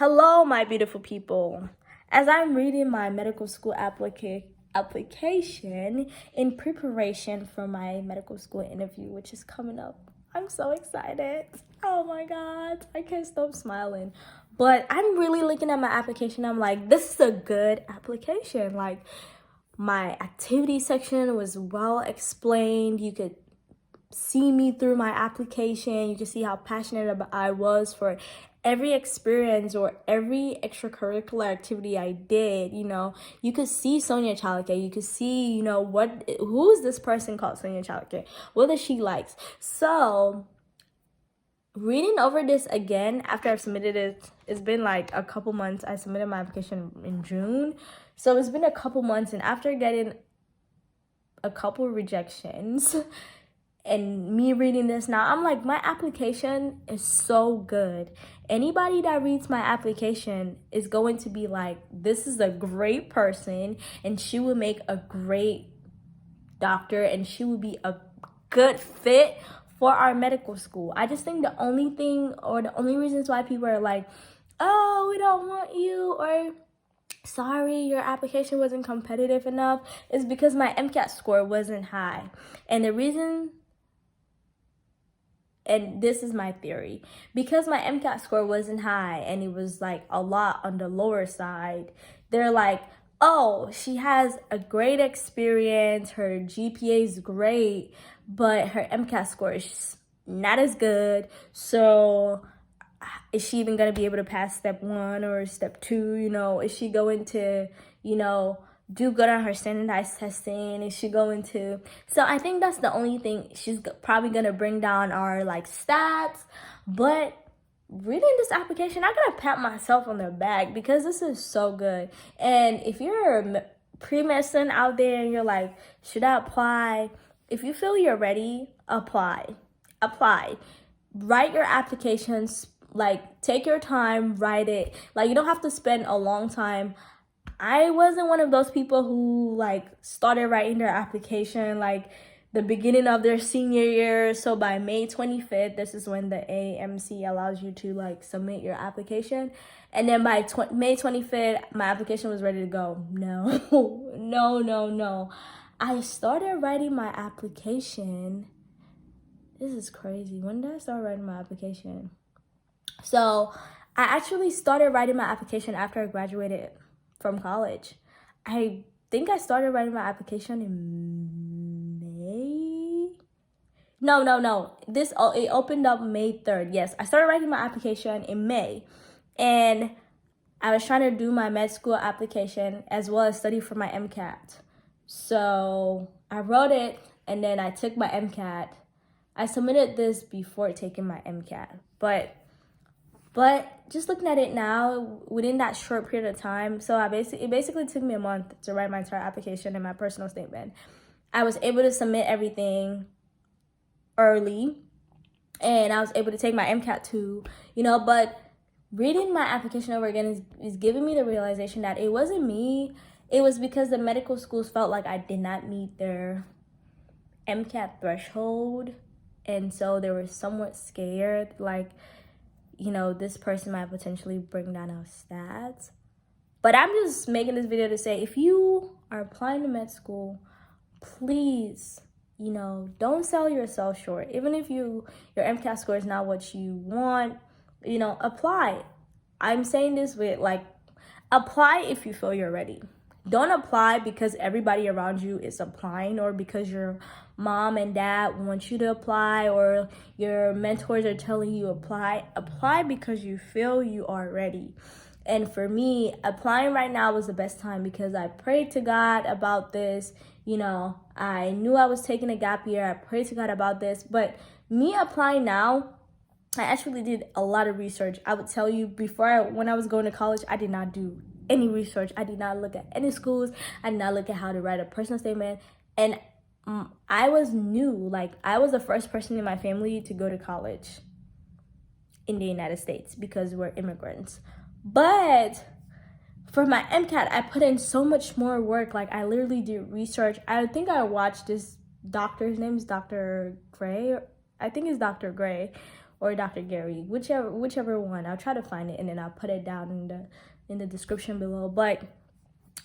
Hello, my beautiful people. As I'm reading my medical school application in preparation for my medical school interview, which is coming up, I'm so excited. Oh my God, I can't stop smiling. But I'm really looking at my application. I'm like, this is a good application. Like, my activity section was well explained. You could see me through my application. You can see how passionate I was for every experience or every extracurricular activity I did. You could see Sonia Chalake. You could see, who is this person called Sonia Chalake? What does she likes? So reading over this again after I've submitted it, it's been like a couple months. I submitted my application in June. So it's been a couple months, and after getting a couple rejections, and me reading this now, I'm like, my application is so good. Anybody that reads my application is going to be like, this is a great person, and she would make a great doctor, and she would be a good fit for our medical school. I just think the only thing, or the only reasons why people are like, oh, we don't want you, or sorry, your application wasn't competitive enough, is because my MCAT score wasn't high. And the reason, and this is my theory, because my MCAT score wasn't high and it was like a lot on the lower side, they're like, oh, she has a great experience, her GPA is great, but her MCAT score is not as good. So is she even going to be able to pass step 1 or step 2? Is she going to, do good on her standardized testing? Is she going to? So I think that's the only thing. She's probably going to bring down our stats. But reading this application, I gotta pat myself on the back because this is so good. And if you're a pre-medicine out there and you're like, should I apply? If you feel you're ready, apply. Write your applications. Take your time, write it. You don't have to spend a long time. I wasn't one of those people who started writing their application the beginning of their senior year. So by May 25th, this is when the AMC allows you to submit your application. And then by May 25th, my application was ready to go. No. I started writing my application. This is crazy. When did I start writing my application? So I actually started writing my application after I graduated from college. I think I started writing my application in May. No. It opened up May 3rd. Yes, I started writing my application in May. And I was trying to do my med school application as well as study for my MCAT. So I wrote it and then I took my MCAT. I submitted this before taking my MCAT. But just looking at it now, within that short period of time, so it basically took me a month to write my entire application and my personal statement. I was able to submit everything early, and I was able to take my MCAT too, but reading my application over again is giving me the realization that it wasn't me. It was because the medical schools felt like I did not meet their MCAT threshold, and so they were somewhat scared, this person might potentially bring down our stats. But I'm just making this video to say, if you are applying to med school, please, don't sell yourself short. Even if your MCAT score is not what you want, apply. I'm saying this with apply if you feel you're ready. Don't apply because everybody around you is applying, or because your mom and dad want you to apply, or your mentors are telling you apply. Apply because you feel you are ready. And for me, applying right now was the best time because I prayed to God about this. I knew I was taking a gap year. I prayed to God about this. But me applying now, I actually did a lot of research. I would tell you, when I was going to college, I did not do any research. I did not look at any schools. I did not look at how to write a personal statement. And I was new. I was the first person in my family to go to college in the United States because we're immigrants. But for my MCAT, I put in so much more work. I literally did research. I think I watched this doctor. His name is Dr. Gray. I think it's Dr. Gray. or Dr. Gary, whichever one. I'll try to find it and then I'll put it down in the description below. But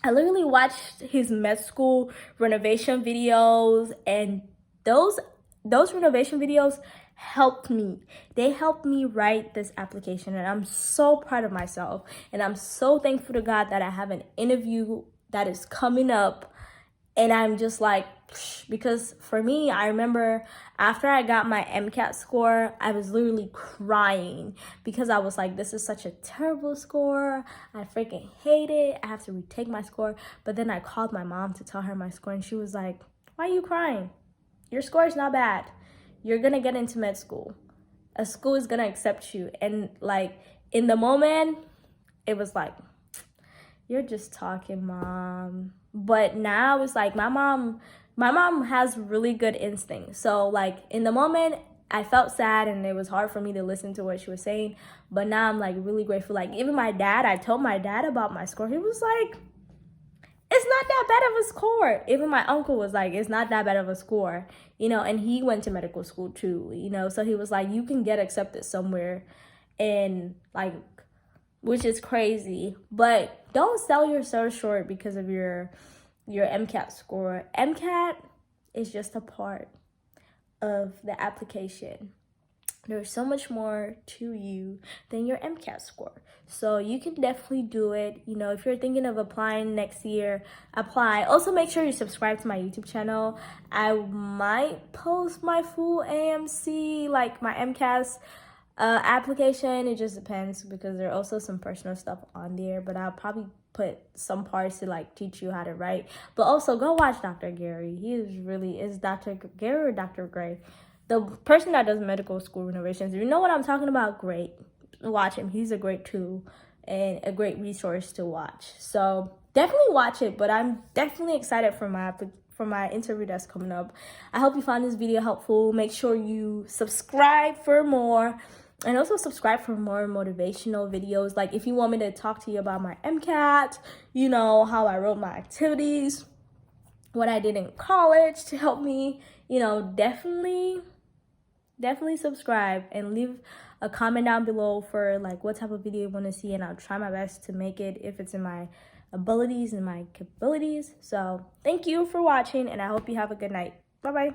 I literally watched his med school renovation videos, and those renovation videos helped me. They helped me write this application, and I'm so proud of myself. And I'm so thankful to God that I have an interview that is coming up. And I'm just like, because for me, I remember after I got my MCAT score, I was literally crying because I was like, this is such a terrible score. I freaking hate it. I have to retake my score. But then I called my mom to tell her my score, and she was like, why are you crying? Your score is not bad. You're going to get into med school. A school is going to accept you. And like in the moment, it was like, you're just talking, Mom. But now it's like my mom has really good instincts. So like in the moment, I felt sad and it was hard for me to listen to what she was saying. But now I'm like really grateful. Like even my dad, I told my dad about my score. He was like, it's not that bad of a score. Even my uncle was like, it's not that bad of a score, you know, and he went to medical school too, you know. So he was like, you can get accepted somewhere, and like, which is crazy. But don't sell yourself short because of your MCAT score. MCAT is just a part of the application. There's so much more to you than your MCAT score. So you can definitely do it. You know, if you're thinking of applying next year, apply. Also, make sure you subscribe to my YouTube channel. I might post my full AMC, like my MCAS application. It just depends because there are also some personal stuff on there, but I'll probably put some parts to like teach you how to write. But also go watch Dr. Gary. He is Dr. Gary or Dr. Gray, the person that does medical school renovations. If you know what I'm talking about, great. Watch him. He's a great tool and a great resource to watch. So definitely watch it. But I'm definitely excited for my interview that's coming up. I hope you found this video helpful. Make sure you subscribe for more. And also subscribe for more motivational videos. Like if you want me to talk to you about my MCAT, you know, how I wrote my activities, what I did in college to help me, you know, definitely subscribe and leave a comment down below for like what type of video you want to see, and I'll try my best to make it if it's in my abilities and my capabilities. So thank you for watching, and I hope you have a good night. Bye-bye.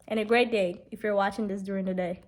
And a great day if you're watching this during the day.